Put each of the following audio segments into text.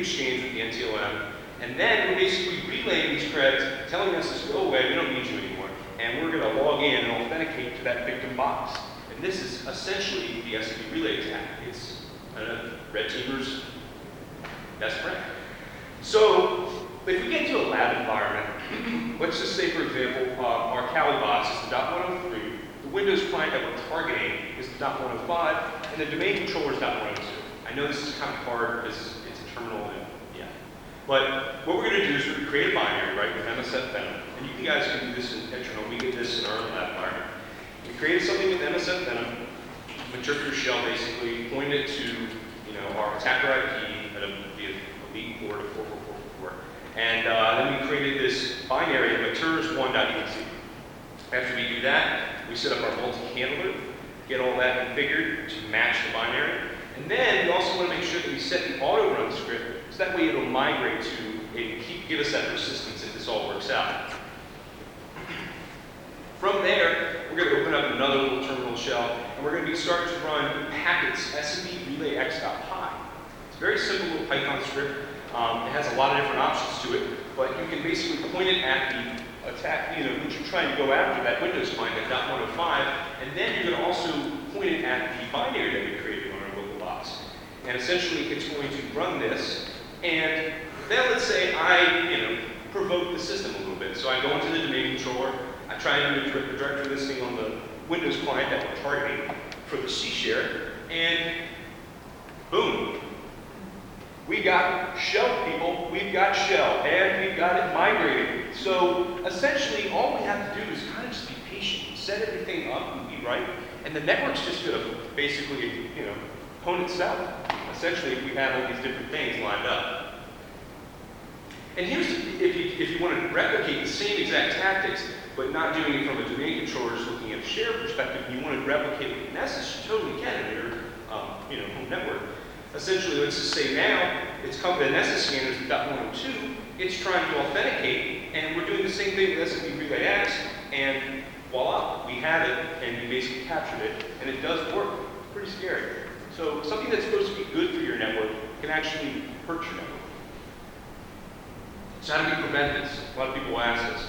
exchange with the NTLM, and then we're basically relaying these creds, telling us to go away, we don't need you anymore, and we're going to log in and authenticate to that victim box. And this is essentially the SMB relay attack. It's red teamer's best friend. So if we get to a lab environment, let's just say, for example, our Kali box is the .103, the Windows client that we're targeting is the .105, and the domain controller is .102. I know this is kind of hard because it's a terminal, and yeah. But what we're going to do is we're going to create a binary, right, with MSF Venom. And you guys can do this in internal. We did this in our lab environment. We created something with MSF Venom, interpreter shell basically, pointed it to, our attacker IP at a elite port of 44444. And then we created this binary of matures1.exe. After we do that, we set up our multi-handler, get all that configured to match the binary. And then we also want to make sure that we set the auto run script, so that way it'll migrate to and give us that persistence if this all works out. From there, we're going to open up another little terminal shell, and we're going to be starting to run packets SMB relay x.py. It's a very simple little Python script. It has a lot of different options to it, but you can basically point it at the attack, which you're trying to go after, that Windows client, that .105, and then you're going to also point it at the binary that we created on our local box. And essentially, it's going to run this, and then let's say I, provoke the system a little bit. So I go into the domain controller, I try and do the directory listing on the Windows client that we're targeting for the C share, and boom. We got shell, people. We've got shell, and we've got it migrated. So essentially, all we have to do is kind of just be patient, set everything up and be right, and the network's just going to basically, hone itself. Essentially, if we have all these different things lined up. And here's, if you want to replicate the same exact tactics, but not doing it from a domain controller, just looking at a shared perspective, and you want to replicate it with Nessus, you totally can in your home network. Essentially, let's just say now, it's come to the Nessus scanners with .102, it's trying to authenticate, and we're doing the same thing with SMB Relay X, and voila, we have it, and we basically captured it, and it does work. It's pretty scary. So something that's supposed to be good for your network can actually hurt your network. So how do we prevent this? A lot of people ask us.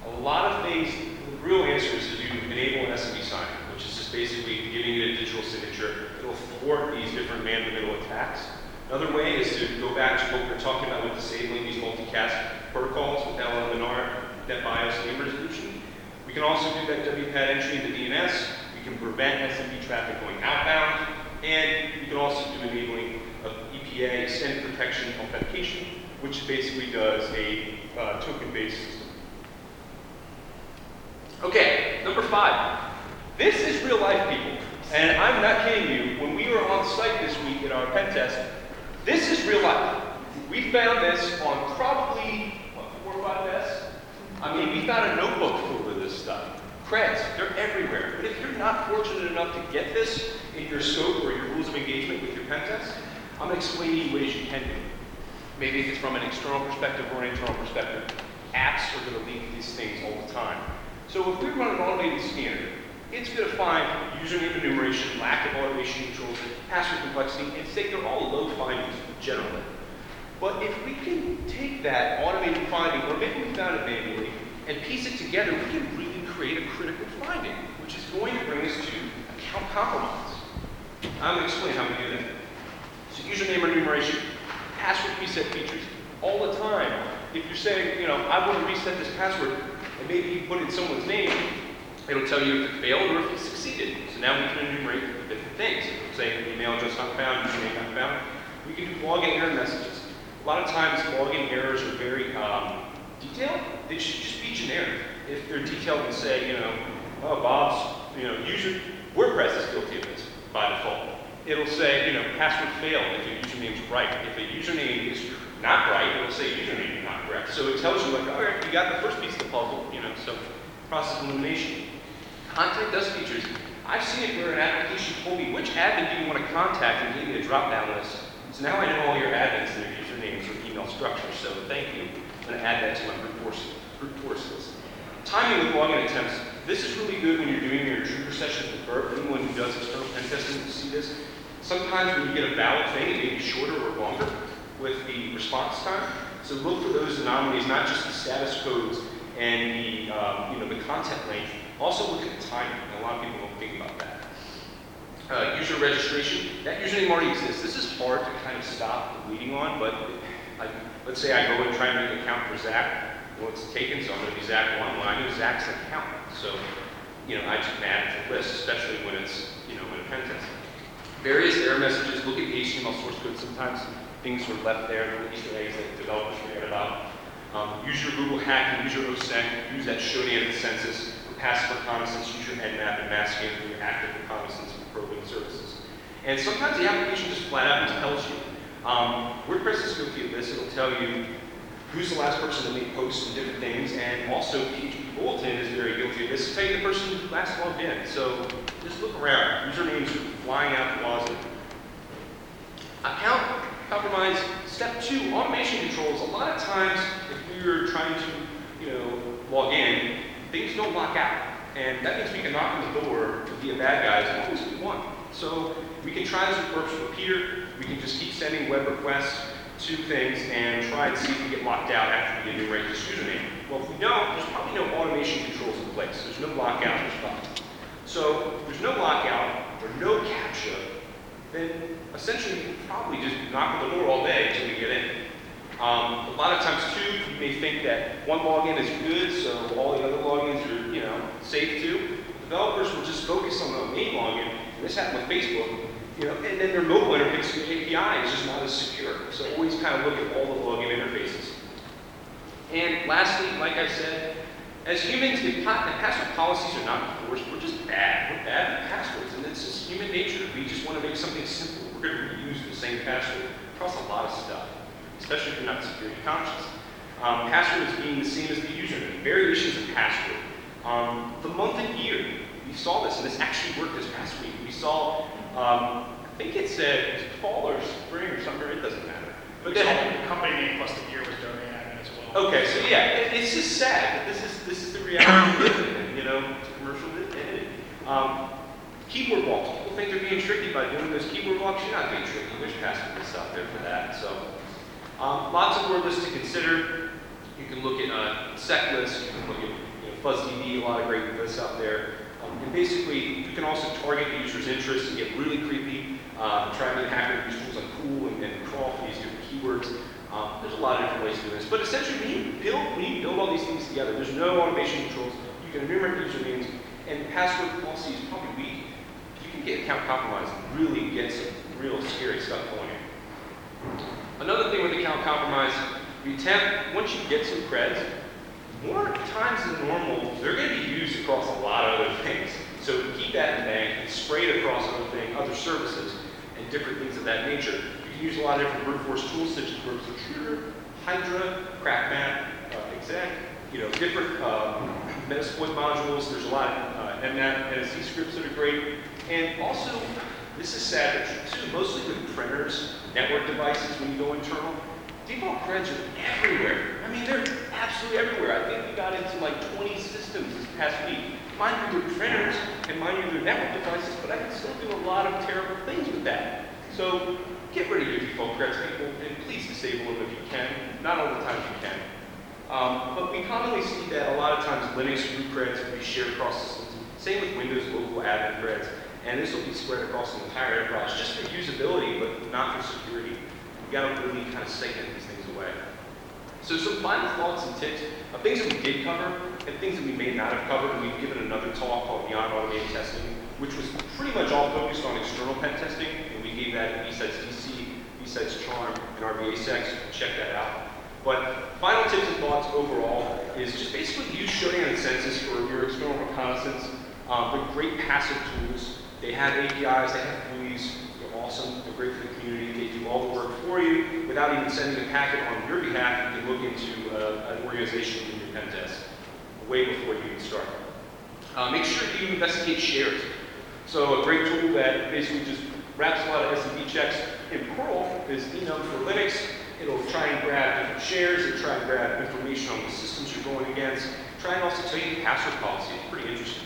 A lot of things, the real answer is you enable an SMB sign, which is just basically giving it a digital signature. It'll thwart these different man-to-middle attacks. Another way is to go back to what we were talking about with disabling these multicast protocols with LLNR, NetBIOS name resolution. We can also do that WPAD entry into DNS. We can prevent SMB traffic going outbound. And we can also do enabling of EPA, extended protection authentication, which basically does a token-based system. Okay, number 5. This is real life, people. And I'm not kidding you. When we were on site this week at our pen test, this is real life. We found this on probably, 4 or 5 desks? I mean, we found a notebook full of this stuff. Creds, they're everywhere. But if you're not fortunate enough to get this in your scope or your rules of engagement with your pen test, I'm going to explain to you ways you can do it. Maybe if it's from an external perspective or an internal perspective, apps are going to leak these things all the time. So if we run an automated scanner, it's going to find username enumeration, lack of automation controls, password complexity, and say they're all low findings generally. But if we can take that automated finding, or maybe we found it manually, and piece it together, we can really create a critical finding, which is going to bring us to account compromise. I'm going to explain how we do that. So username enumeration, password reset features, all the time. If you're saying, I want to reset this password, and maybe you put in someone's name, it'll tell you if it failed or if it succeeded. So now we can enumerate different things. It'll say email address not found, username not found. We can do login error messages. A lot of times login errors are very detailed. They should just be generic. If they're detailed and say, Bob's, user, WordPress is guilty of this by default. It'll say, password failed if your username's right. If a username is not right, it'll say username is not correct. So it tells you, like, all right, you got the first piece of the puzzle, so process elimination. Content dust features. I've seen it where an application told me which admin do you want to contact and gave me a drop-down list. So now I know all your admins and their usernames or email structure, so thank you. I'm going to add that to my brute force list. Timing with login attempts. This is really good when you're doing your intruder sessions with Burp. Anyone who does external pen testing will see this. Sometimes when you get a valid thing, it may be shorter or longer. with the response time. So look for those anomalies, not just the status codes and the content length. Also look at the timing, and a lot of people don't think about that. User registration, that username already exists. This is hard to kind of stop the bleeding on, but let's say I go and try and make an account for Zach. Well, it's taken, so I'm going to be Zach1. Well, I know Zach's account, so I just can add it to the list, especially when it's when a pen test. Various error messages. Look at the HTML source code. Sometimes things are left there, little Easter eggs that developers forget about. Use your Google hack and use your OSEC. Use that Shodan census for passive reconnaissance. Use your Nmap and masking for your active reconnaissance and probing services. And sometimes the application just flat out tells you. WordPress is guilty of this. It'll tell you who's the last person that made posts and different things, and also PHP Bulletin is very guilty of this. It'll tell you the person who last logged in. So just look around. Usernames are flying out the closet. Account compromise. Step 2, automation controls. A lot of times, if we're trying to, log in, things don't lock out. And that means we can knock on the door to be a bad guy as long as we want. So we can try this with Burps Repeater. We can just keep sending web requests to things and try and see if we get locked out after we enumerate this username. Well, if we don't, there's probably no automation controls in place. There's no lockout, there's nothing. So if there's no lockout or no CAPTCHA, then essentially we can probably just knock on the door all day until we get in. A lot of times too, you may think that one login is good, so all the other logins are safe too. Developers will just focus on the main login, and this happened with Facebook. And then their mobile interface to the API is just not as secure. So always kind of look at all the login interfaces. And lastly, like I said, as humans, if password policies are not enforced, we're just bad. We're bad at passwords, and it's just human nature. We just want to make something simple. We're going to reuse the same password across a lot of stuff, especially if you're not security conscious. Passwords being the same as the username. Variations of password. The month and year. We saw this, and this actually worked this past week. We saw, I think it said fall or spring or summer, it doesn't matter. But then the company name plus the year was domain admin as well. Okay, so yeah, it's just sad that this is the reality we live in, it's a commercial entity. Keyboard blocks. People think they're being tricky by doing those keyboard blocks. You're not being tricky. There's password lists out there for that. So lots of word lists to consider. You can look at sec lists. You can look at FuzzDB, a lot of great lists out there. And basically, you can also target the user's interests and get really creepy. Try and make hacker use tools like cool and crawl for these different keywords. There's a lot of different ways to do this. But essentially, when you build all these things together, there's no automation controls. You can enumerate usernames, and password policy is probably weak. You can get account compromised and really get some real scary stuff going here. Another thing with account compromise, once you get some creds, more times than normal, they're going to be used across a lot of other things. So keep that in the bank and spray it across other services and different things of that nature. You can use a lot of different brute force tools such as Burps Repeater, Hydra, CrackMap, Exec, different Metasploit modules. There's a lot of Nmap, NSC scripts that are great. And also, this is sad but true too, mostly with printers, network devices when you go internal. Default creds are everywhere. I mean, they're absolutely everywhere. I think we got into like 20 systems this past week. Mind you, they're printers, and mind you, they're network devices, but I can still do a lot of terrible things with that. So get rid of your default creds, people, and please disable them if you can. Not all the time you can. But we commonly see that a lot of times Linux root creds will be shared across systems. Same with Windows local admin creds. And this will be spread across the entire enterprise just for usability, but not for security. We got to really kind of segment these things away. So some final thoughts and tips of things that we did cover and things that we may not have covered. And we've given another talk called Beyond Automated Testing, which was pretty much all focused on external pen testing. And we gave that at BSides DC, BSides Charm, and our BSecs. Check that out. But final tips and thoughts overall is just basically use Shodan and Census for your external reconnaissance. They're great passive tools. They have APIs, they have GUIs. They're awesome. They're great for the community. They do all the work for you without even sending a packet on your behalf. You can look into an organization in your pen test way before you even start. Make sure you investigate shares. So a great tool that basically just wraps a lot of SMB checks in Perl is enum for Linux. It'll try and grab different shares. It'll try and grab information on the systems you're going against. Try and also tell you the password policy. It's pretty interesting.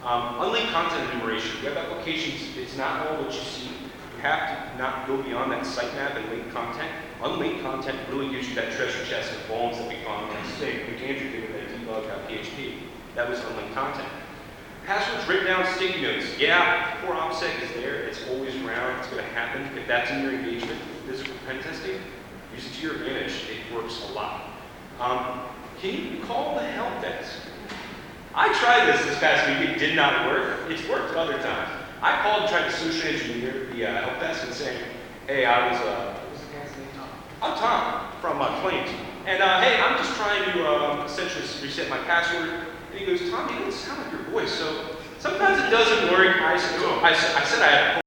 Unlinked content enumeration. Web applications, it's not all what you see. You have to not go beyond that sitemap and link content. unlinked content really gives you that treasure chest of bones that we found, like say, like Andrew did with that debug.php. That was unlinked content. Passwords written down sticky notes. Yeah, before OPSEC is there, it's always around, it's going to happen. If that's in your engagement with physical pen testing, use it to your advantage. It works a lot. Can you call the help desk? I tried this past week. It did not work. It's worked other times. I called and tried to social engineer the help desk and saying, hey, what was the guy's name? Tom. I'm Tom from Plains. And hey, I'm just trying to essentially reset my password. And he goes, Tom, you don't sound like your voice. So sometimes it doesn't work. I said I had a